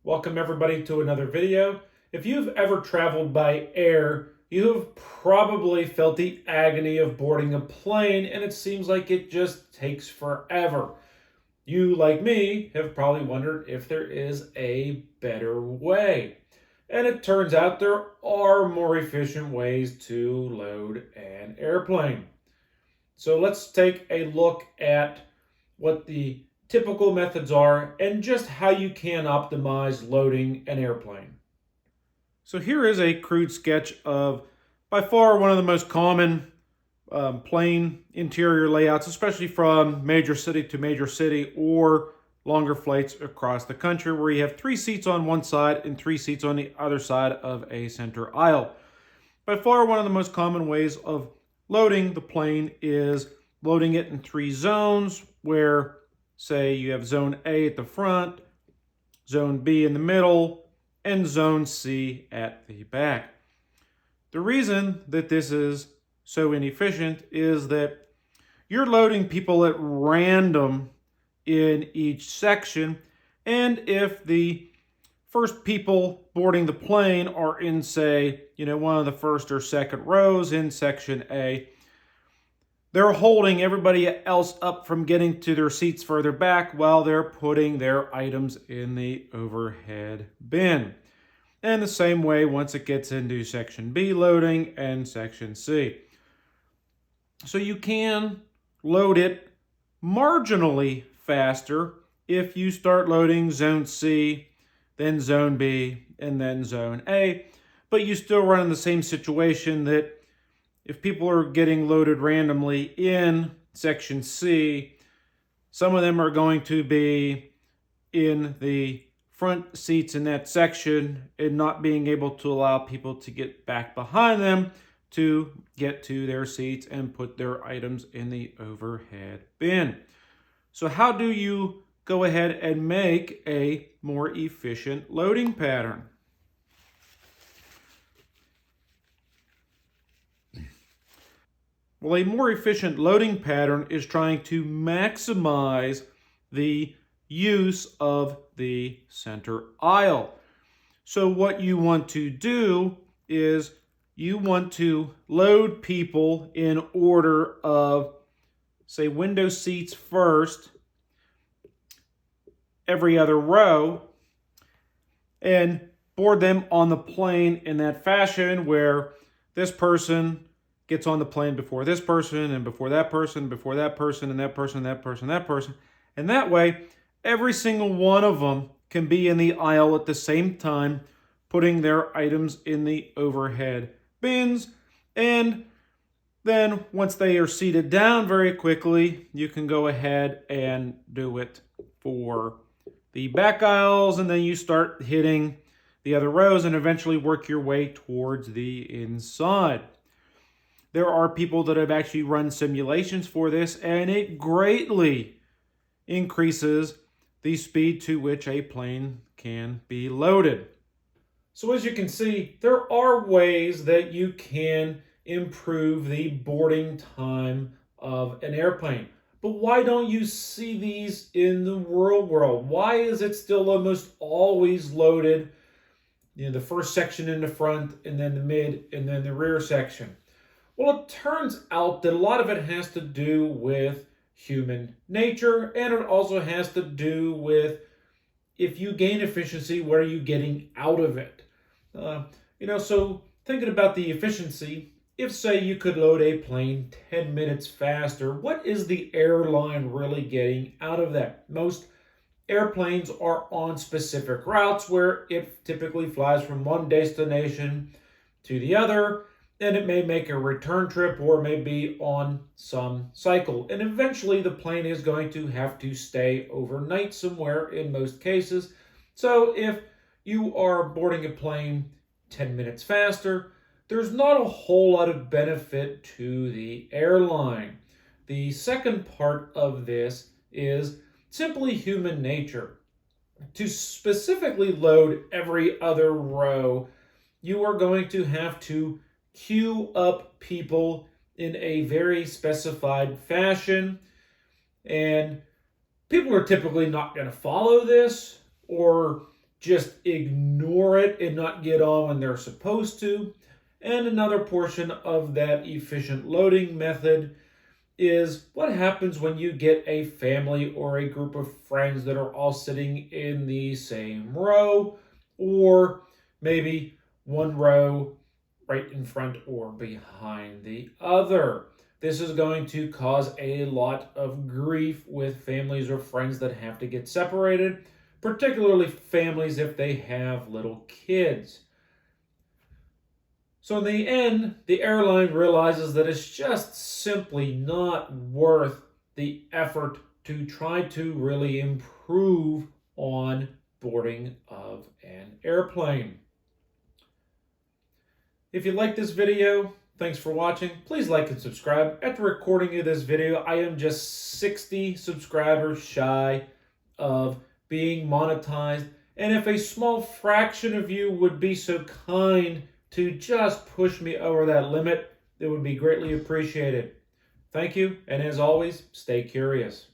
Welcome everybody to another video. If you've ever traveled by air, you have probably felt the agony of boarding a plane and it seems like it just takes forever. You, like me, have probably wondered if there is a better way. And it turns out there are more efficient ways to load an airplane. So let's take a look at what the typical methods are and just how you can optimize loading an airplane. So here is a crude sketch of by far one of the most common plane interior layouts, especially from major city to major city or longer flights across the country, where you have 3 seats on one side and 3 seats on the other side of a center aisle. By far one of the most common ways of loading the plane is loading it in 3 zones, where say you have zone A at the front, zone B in the middle, and zone C at the back. The reason that this is so inefficient is that you're loading people at random in each section, and if the first people boarding the plane are in, say, one of the first or second rows in section A, they're holding everybody else up from getting to their seats further back while they're putting their items in the overhead bin. And the same way once it gets into section B loading and section C. So you can load it marginally faster if you start loading zone C, then zone B, and then zone A, but you still run in the same situation that if people are getting loaded randomly in section C, some of them are going to be in the front seats in that section and not being able to allow people to get back behind them to get to their seats and put their items in the overhead bin. So how do you go ahead and make a more efficient loading pattern? Well, a more efficient loading pattern is trying to maximize the use of the center aisle. So what you want to do is you want to load people in order of, say, window seats first, every other row, and board them on the plane in that fashion where this person gets on the plane before this person and before that person, before that person, and that person, that person, that person. And that way, every single one of them can be in the aisle at the same time, putting their items in the overhead bins. And then once they are seated down very quickly, you can go ahead and do it for the back aisles, and then you start hitting the other rows and eventually work your way towards the inside. There are people that have actually run simulations for this, and it greatly increases the speed to which a plane can be loaded. So as you can see, there are ways that you can improve the boarding time of an airplane. But why don't you see these in the real world? Why is it still almost always loaded, the first section in the front, and then the mid, and then the rear section? Well, it turns out that a lot of it has to do with human nature, and it also has to do with, if you gain efficiency, what are you getting out of it? So thinking about the efficiency, if say you could load a plane 10 minutes faster, what is the airline really getting out of that? Most airplanes are on specific routes where it typically flies from one destination to the other, and it may make a return trip or may be on some cycle. And eventually the plane is going to have to stay overnight somewhere in most cases. So if you are boarding a plane 10 minutes faster, there's not a whole lot of benefit to the airline. The second part of this is simply human nature. To specifically load every other row, you are going to have to queue up people in a very specified fashion, and people are typically not going to follow this, or just ignore it and not get on when they're supposed to. And another portion of that efficient loading method is what happens when you get a family or a group of friends that are all sitting in the same row, or maybe one row right in front or behind the other. This is going to cause a lot of grief with families or friends that have to get separated, particularly families if they have little kids. So in the end, the airline realizes that it's just simply not worth the effort to try to really improve on boarding of an airplane. If you like this video, thanks for watching. Please like and subscribe. At the recording of this video, I am just 60 subscribers shy of being monetized. And if a small fraction of you would be so kind to just push me over that limit, it would be greatly appreciated. Thank you, and as always, stay curious.